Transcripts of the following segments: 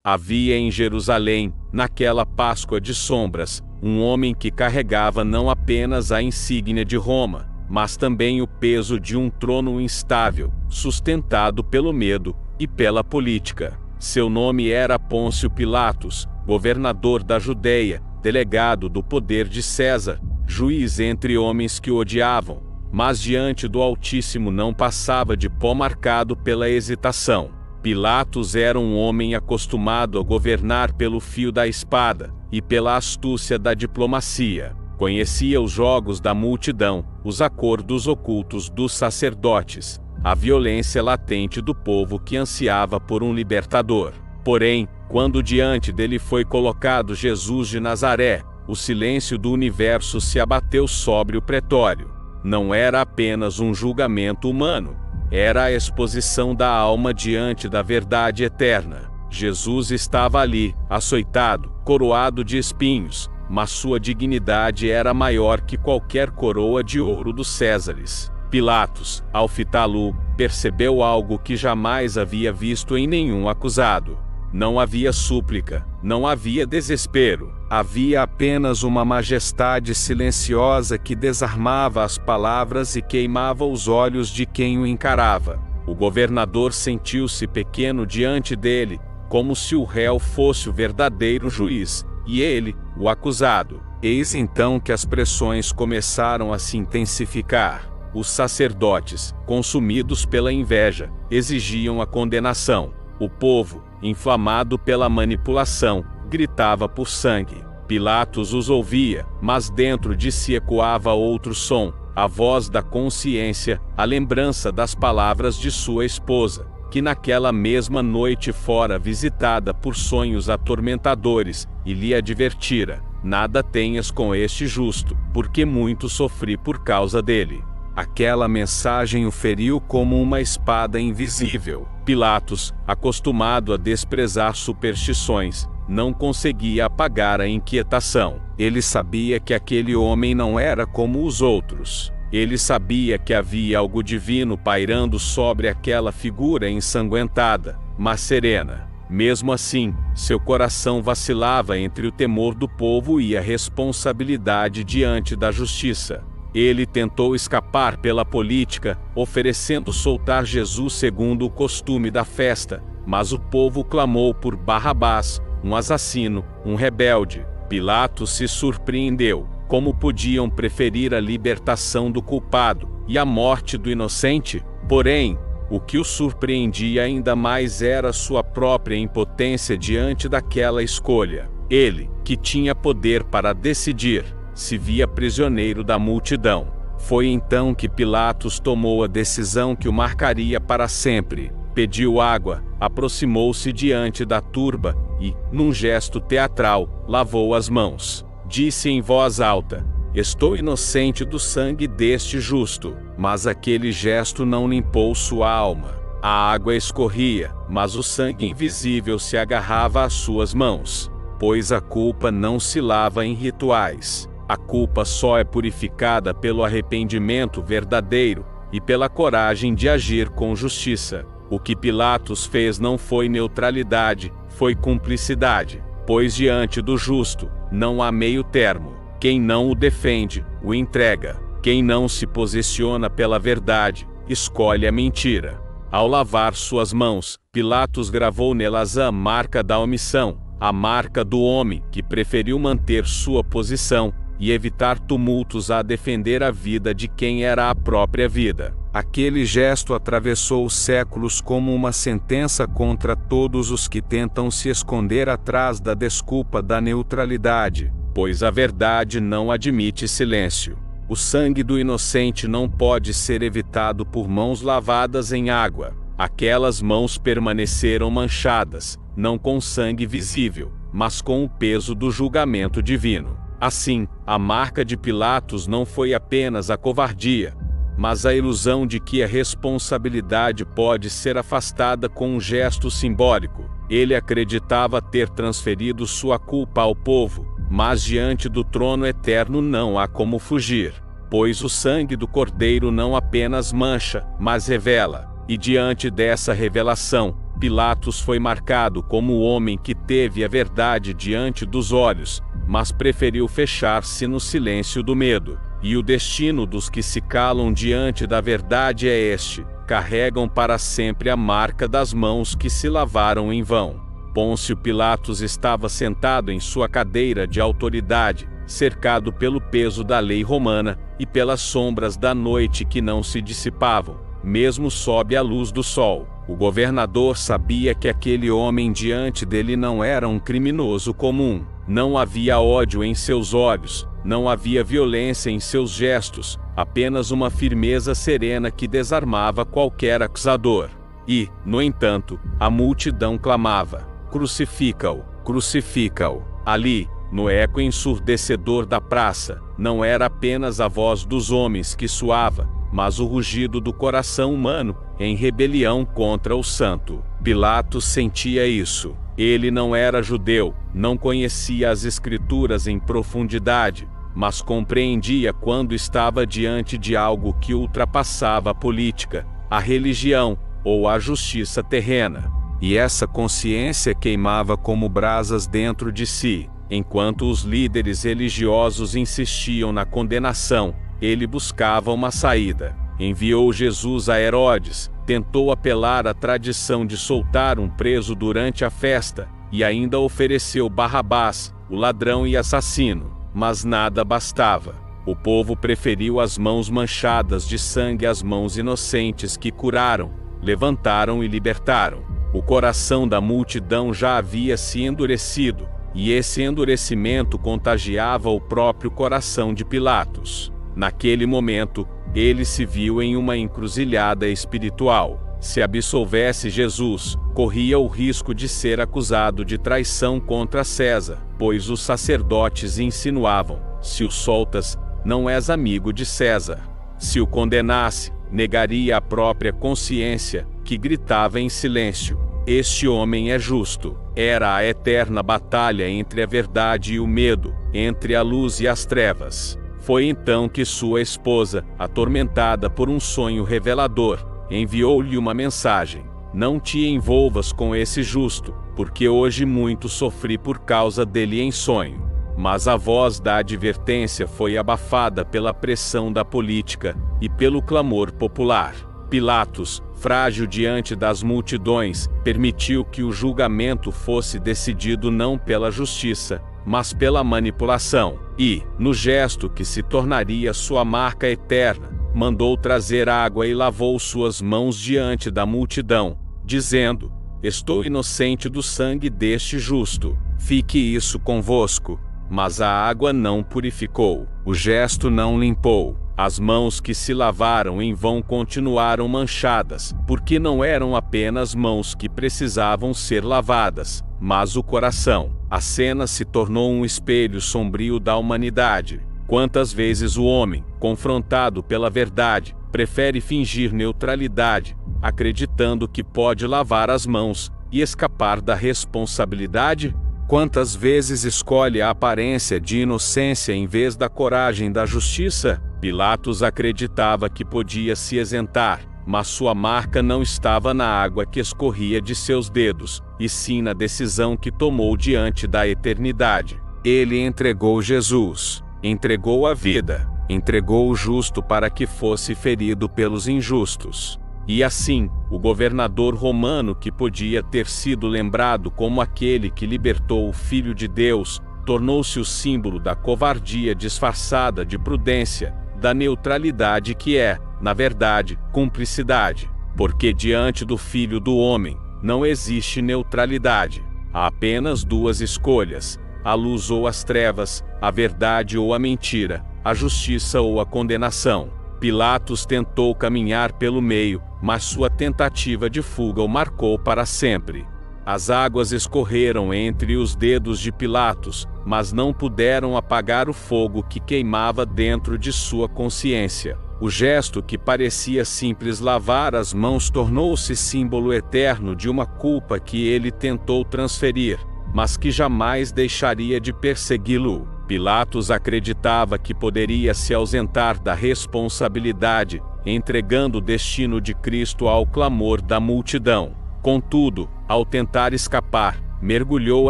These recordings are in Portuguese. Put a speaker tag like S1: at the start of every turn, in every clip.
S1: Havia em Jerusalém, naquela Páscoa de sombras, um homem que carregava não apenas a insígnia de Roma, mas também o peso de um trono instável, sustentado pelo medo e pela política. Seu nome era Pôncio Pilatos, governador da Judeia, delegado do poder de César, juiz entre homens que o odiavam, mas diante do Altíssimo não passava de pó marcado pela hesitação. Pilatos era um homem acostumado a governar pelo fio da espada e pela astúcia da diplomacia. Conhecia os jogos da multidão, os acordos ocultos dos sacerdotes, a violência latente do povo que ansiava por um libertador. Porém, quando diante dele foi colocado Jesus de Nazaré, o silêncio do universo se abateu sobre o pretório. Não era apenas um julgamento humano, era a exposição da alma diante da verdade eterna. Jesus estava ali, açoitado, coroado de espinhos, mas sua dignidade era maior que qualquer coroa de ouro dos Césares. Pilatos, ao fitá-lo, percebeu algo que jamais havia visto em nenhum acusado. Não havia súplica, não havia desespero, havia apenas uma majestade silenciosa que desarmava as palavras e queimava os olhos de quem o encarava. O governador sentiu-se pequeno diante dele, como se o réu fosse o verdadeiro juiz, e ele, o acusado. Eis então que as pressões começaram a se intensificar. Os sacerdotes, consumidos pela inveja, exigiam a condenação. O povo, inflamado pela manipulação, gritava por sangue. Pilatos os ouvia, mas dentro de si ecoava outro som, a voz da consciência, a lembrança das palavras de sua esposa, que naquela mesma noite fora visitada por sonhos atormentadores, e lhe advertira: nada tenhas com este justo, porque muito sofri por causa dele. Aquela mensagem o feriu como uma espada invisível. Pilatos, acostumado a desprezar superstições, não conseguia apagar a inquietação. Ele sabia que aquele homem não era como os outros. Ele sabia que havia algo divino pairando sobre aquela figura ensanguentada, mas serena. Mesmo assim, seu coração vacilava entre o temor do povo e a responsabilidade diante da justiça. Ele tentou escapar pela política, oferecendo soltar Jesus segundo o costume da festa, mas o povo clamou por Barrabás, um assassino, um rebelde. Pilatos se surpreendeu. Como podiam preferir a libertação do culpado e a morte do inocente? Porém, o que o surpreendia ainda mais era sua própria impotência diante daquela escolha. Ele, que tinha poder para decidir, se via prisioneiro da multidão. Foi então que Pilatos tomou a decisão que o marcaria para sempre. Pediu água, aproximou-se diante da turba e, num gesto teatral, lavou as mãos. Disse em voz alta: estou inocente do sangue deste justo. Mas aquele gesto não limpou sua alma. A água escorria, mas o sangue invisível se agarrava às suas mãos. Pois a culpa não se lava em rituais. A culpa só é purificada pelo arrependimento verdadeiro e pela coragem de agir com justiça. O que Pilatos fez não foi neutralidade, foi cumplicidade. Pois diante do justo, não há meio termo. Quem não o defende, o entrega. Quem não se posiciona pela verdade, escolhe a mentira. Ao lavar suas mãos, Pilatos gravou nelas a marca da omissão, a marca do homem que preferiu manter sua posição e evitar tumultos a defender a vida de quem era a própria vida. Aquele gesto atravessou os séculos como uma sentença contra todos os que tentam se esconder atrás da desculpa da neutralidade, pois a verdade não admite silêncio. O sangue do inocente não pode ser evitado por mãos lavadas em água. Aquelas mãos permaneceram manchadas, não com sangue visível, mas com o peso do julgamento divino. Assim, a marca de Pilatos não foi apenas a covardia, mas a ilusão de que a responsabilidade pode ser afastada com um gesto simbólico. Ele acreditava ter transferido sua culpa ao povo, mas diante do trono eterno não há como fugir, pois o sangue do Cordeiro não apenas mancha, mas revela. E diante dessa revelação, Pilatos foi marcado como o homem que teve a verdade diante dos olhos, mas preferiu fechar-se no silêncio do medo. E o destino dos que se calam diante da verdade é este: carregam para sempre a marca das mãos que se lavaram em vão. Pôncio Pilatos estava sentado em sua cadeira de autoridade, cercado pelo peso da lei romana e pelas sombras da noite que não se dissipavam, mesmo sob a luz do sol. O governador sabia que aquele homem diante dele não era um criminoso comum. Não havia ódio em seus olhos, não havia violência em seus gestos, apenas uma firmeza serena que desarmava qualquer acusador. E, no entanto, a multidão clamava: crucifica-o, crucifica-o. Ali, no eco ensurdecedor da praça, não era apenas a voz dos homens que soava, mas o rugido do coração humano, em rebelião contra o santo. Pilatos sentia isso. Ele não era judeu, não conhecia as Escrituras em profundidade, mas compreendia quando estava diante de algo que ultrapassava a política, a religião ou a justiça terrena. E essa consciência queimava como brasas dentro de si. Enquanto os líderes religiosos insistiam na condenação, ele buscava uma saída. Enviou Jesus a Herodes, tentou apelar à tradição de soltar um preso durante a festa, e ainda ofereceu Barrabás, o ladrão e assassino. Mas nada bastava. O povo preferiu as mãos manchadas de sangue às mãos inocentes que curaram, levantaram e libertaram. O coração da multidão já havia se endurecido, e esse endurecimento contagiava o próprio coração de Pilatos. Naquele momento, ele se viu em uma encruzilhada espiritual. Se absolvesse Jesus, corria o risco de ser acusado de traição contra César, pois os sacerdotes insinuavam: se o soltas, não és amigo de César. Se o condenasse, negaria a própria consciência, que gritava em silêncio: este homem é justo. Era a eterna batalha entre a verdade e o medo, entre a luz e as trevas. Foi então que sua esposa, atormentada por um sonho revelador, enviou-lhe uma mensagem: não te envolvas com esse justo, porque hoje muito sofri por causa dele em sonho. Mas a voz da advertência foi abafada pela pressão da política e pelo clamor popular. Pilatos, frágil diante das multidões, permitiu que o julgamento fosse decidido não pela justiça, mas pela manipulação, e, no gesto que se tornaria sua marca eterna, mandou trazer água e lavou suas mãos diante da multidão, dizendo: estou inocente do sangue deste justo, fique isso convosco. Mas a água não purificou, o gesto não limpou. As mãos que se lavaram em vão continuaram manchadas, porque não eram apenas mãos que precisavam ser lavadas, mas o coração. A cena se tornou um espelho sombrio da humanidade. Quantas vezes o homem, confrontado pela verdade, prefere fingir neutralidade, acreditando que pode lavar as mãos e escapar da responsabilidade? Quantas vezes escolhe a aparência de inocência em vez da coragem da justiça? Pilatos acreditava que podia se isentar, mas sua marca não estava na água que escorria de seus dedos, e sim na decisão que tomou diante da eternidade. Ele entregou Jesus, entregou a vida, entregou o justo para que fosse ferido pelos injustos. E assim, o governador romano, que podia ter sido lembrado como aquele que libertou o Filho de Deus, tornou-se o símbolo da covardia disfarçada de prudência, da neutralidade que é, na verdade, cumplicidade. Porque diante do Filho do Homem, não existe neutralidade. Há apenas duas escolhas: a luz ou as trevas, a verdade ou a mentira, a justiça ou a condenação. Pilatos tentou caminhar pelo meio, mas sua tentativa de fuga o marcou para sempre. As águas escorreram entre os dedos de Pilatos, mas não puderam apagar o fogo que queimava dentro de sua consciência. O gesto que parecia simples, lavar as mãos, tornou-se símbolo eterno de uma culpa que ele tentou transferir, mas que jamais deixaria de persegui-lo. Pilatos acreditava que poderia se ausentar da responsabilidade, entregando o destino de Cristo ao clamor da multidão. Contudo, ao tentar escapar, mergulhou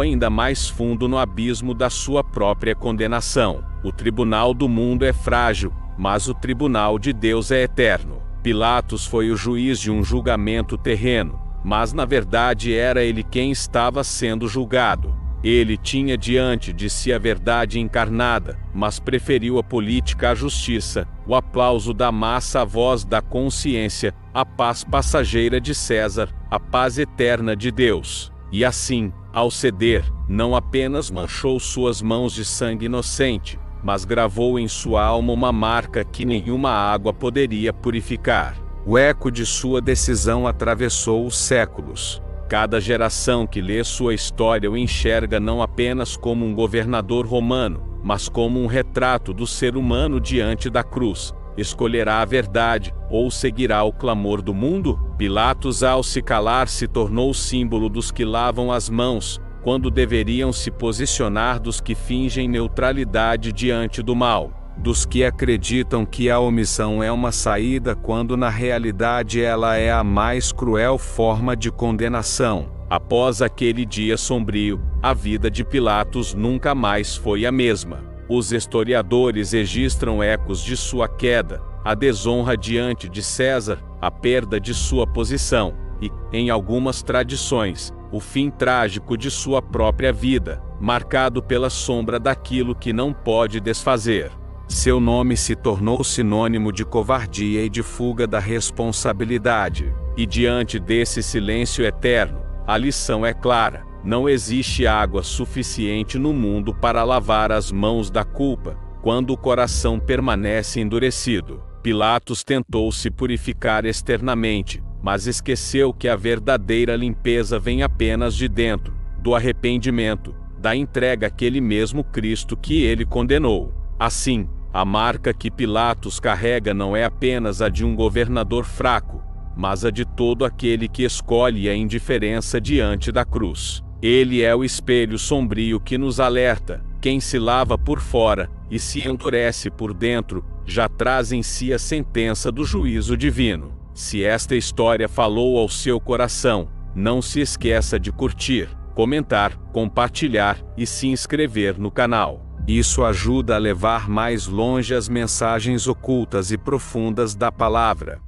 S1: ainda mais fundo no abismo da sua própria condenação. O tribunal do mundo é frágil, mas o tribunal de Deus é eterno. Pilatos foi o juiz de um julgamento terreno, mas na verdade era ele quem estava sendo julgado. Ele tinha diante de si a verdade encarnada, mas preferiu a política à justiça, o aplauso da massa à voz da consciência, a paz passageira de César, a paz eterna de Deus. E assim, ao ceder, não apenas manchou suas mãos de sangue inocente, mas gravou em sua alma uma marca que nenhuma água poderia purificar. O eco de sua decisão atravessou os séculos. Cada geração que lê sua história o enxerga não apenas como um governador romano, mas como um retrato do ser humano diante da cruz. Escolherá a verdade, ou seguirá o clamor do mundo? Pilatos, ao se calar, se tornou símbolo dos que lavam as mãos, quando deveriam se posicionar dos que fingem neutralidade diante do mal, dos que acreditam que a omissão é uma saída quando na realidade ela é a mais cruel forma de condenação. Após aquele dia sombrio, a vida de Pilatos nunca mais foi a mesma. Os historiadores registram ecos de sua queda, a desonra diante de César, a perda de sua posição e, em algumas tradições, o fim trágico de sua própria vida, marcado pela sombra daquilo que não pode desfazer. Seu nome se tornou sinônimo de covardia e de fuga da responsabilidade. E diante desse silêncio eterno, a lição é clara: não existe água suficiente no mundo para lavar as mãos da culpa, quando o coração permanece endurecido. Pilatos tentou se purificar externamente, mas esqueceu que a verdadeira limpeza vem apenas de dentro, do arrependimento, da entrega àquele mesmo Cristo que ele condenou. Assim, a marca que Pilatos carrega não é apenas a de um governador fraco, mas a de todo aquele que escolhe a indiferença diante da cruz. Ele é o espelho sombrio que nos alerta: quem se lava por fora e se endurece por dentro, já traz em si a sentença do juízo divino. Se esta história falou ao seu coração, não se esqueça de curtir, comentar, compartilhar e se inscrever no canal. Isso ajuda a levar mais longe as mensagens ocultas e profundas da palavra.